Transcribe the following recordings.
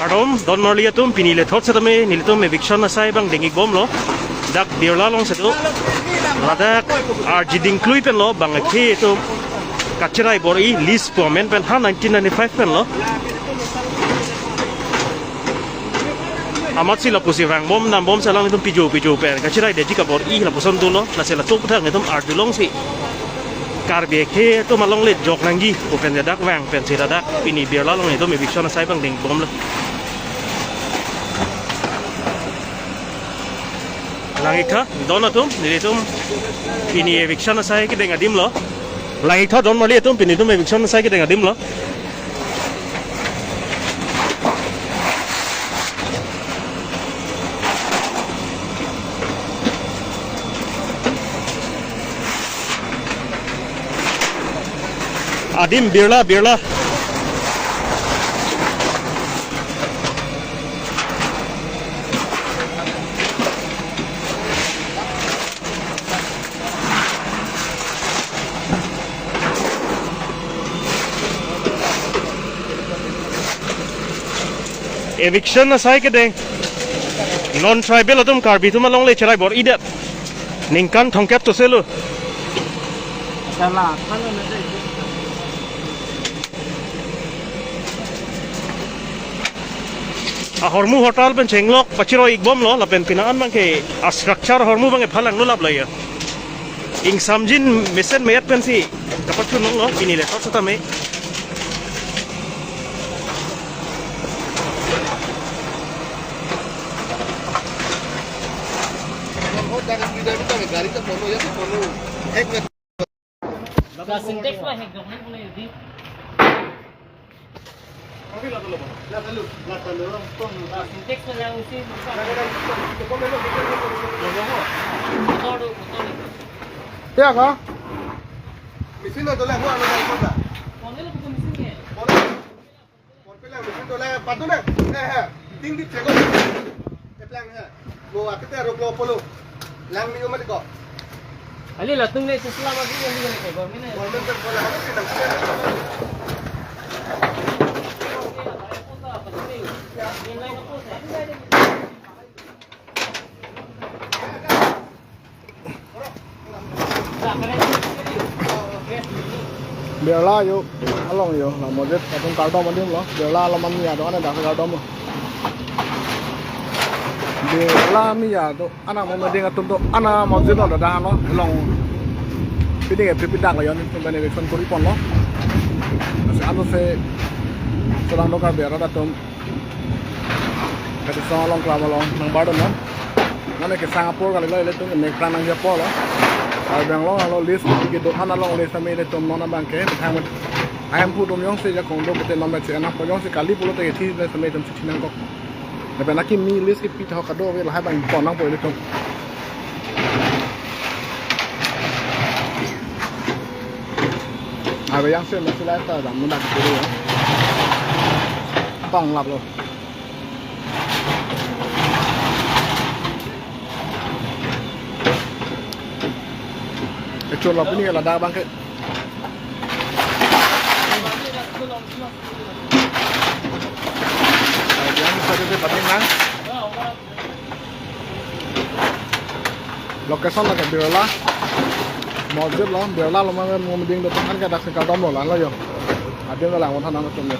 Arom don marlia tum pinile thot sa tame nilitum eviction na sai bang dengik bom lo dak birla long sa tu ladak arjiding klui pen lo bang ke tu kachirai bori list pomen pen ha 1995 pen lo amat sila pusi rang bom nam bom salang itum piju pen kachirai deji ka bori la puson tu lo la sela tuk thang itum ardulong si karbe ke tu malong let jok nangi open dak wang pen sila dak pini birla long itum eviction na sai bang deng bom lo langit tha don atum nilitum pini eviction na sai ke deng adim lo langit tha don mali atum pini tum eviction na sai ke deng adim lo adim birla eviction na sai ke deng non tribal atum karbi tu malong le cherai bor idat ningkan thongkap to selo salah kan ada a hormu hotel pen chenglok pachiro ikbom lo la pen pinaan bang ke a structure hormu bang e phalang no lap laya ing samjin mesen mayat pen si kapat chu nong lo ini le tot sa me गाड़ी का फोनो या फोनो एक में का सिंटेक्स में है गवर्नमेंट बोले यदि अभी ला लो तो सिंटेक्स में जाओ उसी क्या का मशीन तो ले हुआ ना कोता कौन ले को मशीन है कौन पे ले मशीन तो ले पातो ना है तीन दिन चेको ये प्लान है वो आते ते रोक लो पोलो lang ni umat ko ali la tung le selama ni yang ni ko mina gordon per bola halo ke nang Bela yo, along yo, la mo det katong karton mo dim lo. Bela la man ya do ana da karton mo. Bela mi ya do ana mo ding atum do ana mo jin do da no long. Piding e pipidak lo yo ni bane be fon kori pon lo. Ase ano se sedang do ka bera da tum. Kati so long kla lo nang bardo no. Nane ke Singapore ka le tum ne kran nang ya po lo. Ở bên lo list cái đồ ăn lo list mấy cái tôm nó bằng cái thang mình em phụ tôm nhông sẽ cho con đồ cái nom bạch nó có nhông sẽ cali phụ cái thì là mấy tôm chỉ năng có để bên kia mi list cái pít họ cả đồ với là hai bằng còn năng bồi được không à bây giờ sẽ mình sẽ lấy tờ giảm nó đặt cái đồ bằng lặp rồi chuột lọc ini là đa bang cái jangan saja penting nang location là cái Birla mau giúp lo Birla lo mà mua mình được ăn cái đặc sản cao đom rồi yo à tiếng là một thằng nào trong này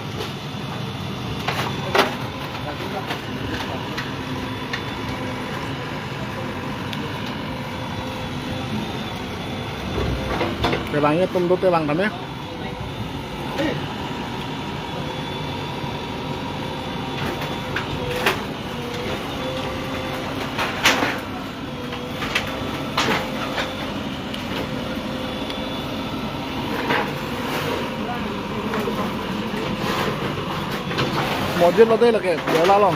cái bang itu tum cái bang kami masjid lo tu lagi bola lo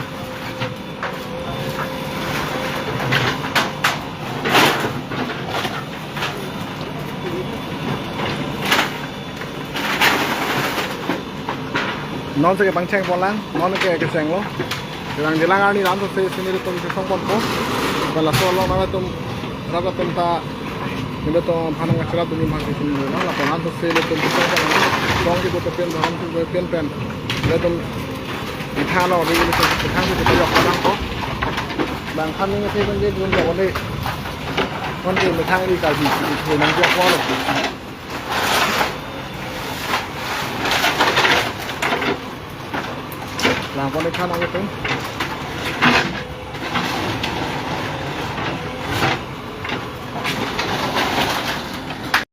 non se ke pangcheng polang non ke seng lo jelang ani ram to se sini tum se song pon ko bala so lo na tum raba tum ta Ini to panang acara tu ni masih sini na la panang tu sele tu bisa kan song di tu pen dalam tu pen le tu di thang lo di tu thang tu tu yok panang ko bang khan ni thế vấn đề luôn rồi đây con đi một thang đi cả gì thì nằm kia quá rồi làm con đi khăn ăn cái